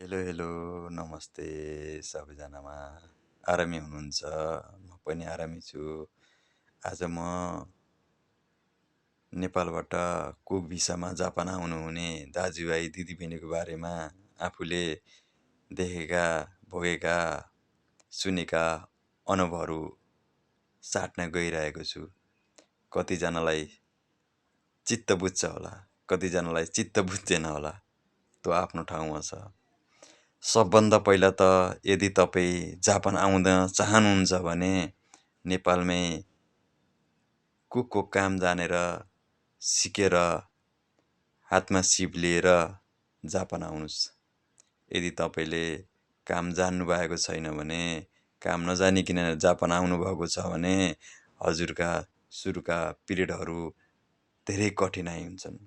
Hello hello नमस्ते सबैजनामा आरामी हुनुहुन्छ? म पनि आरामी छु। आज म नेपालबाट कुक भिसामा जापान आउनुहुने दाजुभाइ दिदीबहिनीको बारेमा आफूले देखेका, भोगेका, सुनेका अनुभवहरू साट्न गइरहेको छु। कतिजनालाई चित्त बुझ्छ होला, कतिजनालाई चित्त बुझ्दैन होला, त्यो आफ्नो ठाउँमा छ। सबभन्दा पहिला त यदि तपाईँ जापान आउन चाहनुहुन्छ भने नेपालमै कुकको काम जानेर सिकेर हातमा सिप लिएर जापान आउनुहोस्। यदि तपाईँले काम जान्नुभएको छैन भने, काम नजानिकन जापान आउनुभएको छ भने हजुरका सुरुका पिरियडहरू धेरै कठिनाइ हुन्छन्।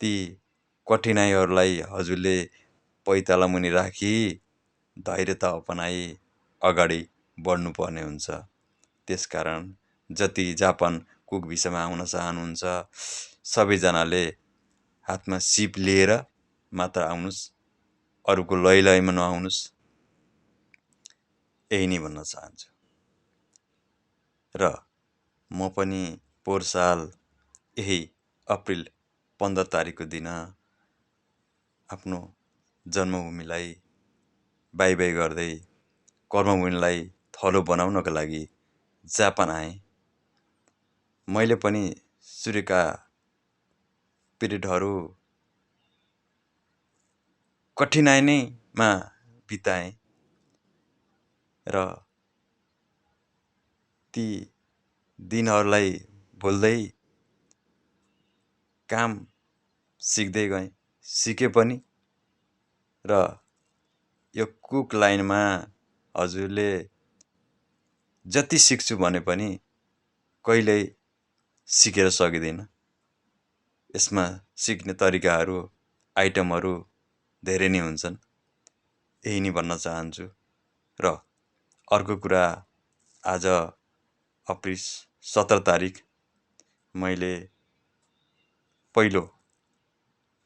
ती कठिनाइहरूलाई हजुरले पैताला मुनि राखी धैर्यता अपनाई अगाडि बढ्नुपर्ने हुन्छ। त्यसकारण जति जापान कुक भिसामा आउन चाहनुहुन्छ सबैजनाले हातमा सिप लिएर मात्र आउनुहोस्, अरूको लैमा नआउनुहोस्, यही नै भन्न चाहन्छु। र म पनि पोहोर साल यही अप्रिल 15 तारिकको दिन आफ्नो जन्मभूमिलाई बाई बाई गर्दै कर्मभूमिलाई थलो बनाउनको लागि जापान आएँ। मैले पनि सुरुका पिरियडहरू कठिनाइ नैमा बिताएँ र ती दिनहरूलाई भुल्दै काम सिक्दै गएँ, सिकेँ पनि। र यो कुक लाइनमा हजुरले जति सिक्छु भने पनि कहिल्यै सिकेर सकिँदैन। यसमा सिक्ने तरिकाहरू, आइटमहरू धेरै नै हुन्छन्, यही नै भन्न चाहन्छु। र अर्को कुरा, आज अप्रिल 17 तारिक मैले पहिलो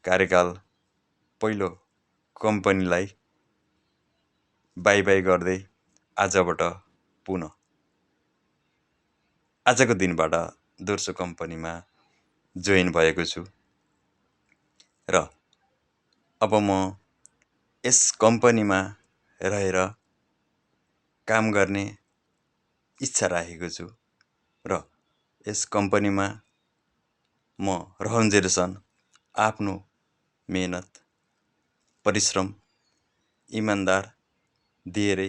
कार्यकाल, पहिलो कम्पनीलाई बाई बाई गर्दै आजबाट पुनः आजको दिनबाट दोस्रो कम्पनीमा जोइन भएको छु। र अब म यस कम्पनीमा रहेर काम गर्ने इच्छा राखेको छु। र यस कम्पनीमा म रहन्जेलसम्म आफ्नो मेहनत, परिश्रम, इमान्दार दिएरै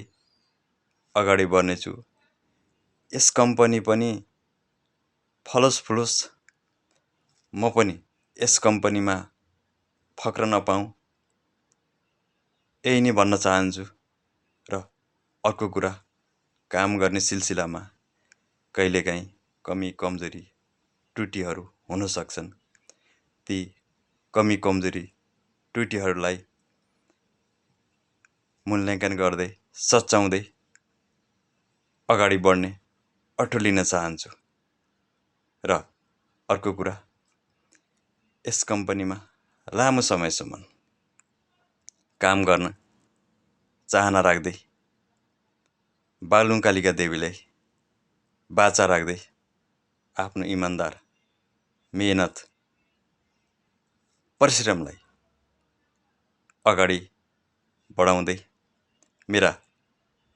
अगाडि बढ्नेछु। यस कम्पनी पनि फलोस् फुलोस्, म पनि यस कम्पनीमा फक्रन पाऊँ, यही नै भन्न चाहन्छु। र अर्को कुरा, काम गर्ने सिलसिलामा कहिलेकाहीँ कमी कमजोरी त्रुटिहरू हुन सक्छन्। ती कमी कमजोरी त्रुटिहरूलाई मूल्याङ्कन गर्दै, सच्याउँदै अगाडि बढ्ने अठोलिन चाहन्छु। र अर्को कुरा, यस कम्पनीमा लामो समयसम्म काम गर्न चाहना राख्दै बालुङकालिका देवीलाई बाचा राख्दै आफ्नो इमान्दार, मेहनत, परिश्रमलाई अगाडि बढाउँदै मेरा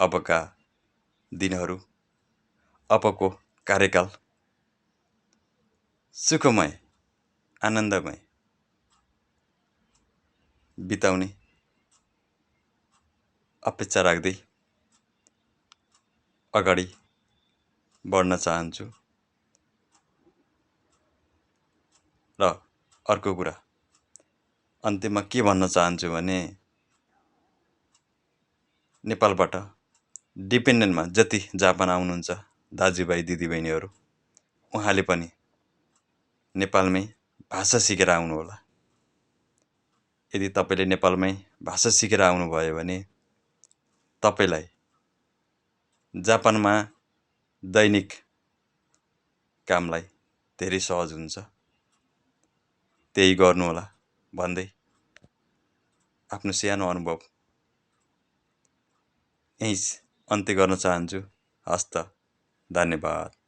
अबका दिनहरू, अबको कार्यकाल सुखमय, आनन्दमय बिताउने अपेक्षा राख्दै अगाडि बढ्न चाहन्छु। र अर्को कुरा, अन्त्यमा के भन्न चाहन्छु भने नेपालबाट डिपेन्डेन्टमा जति जापान आउनुहुन्छ दाजुभाइ दिदीबहिनीहरू, उहाँले पनि नेपालमै भाषा सिकेर आउनुहोला। यदि तपाईँले नेपालमै भाषा सिकेर आउनुभयो भने तपाईँलाई जापानमा दैनिक कामलाई धेरै सहज हुन्छ। त्यही गर्नुहोला भन्दै आफ्नो सानो अनुभव यहीँ अन्त्य गर्न चाहन्छु। हस्त, धन्यवाद।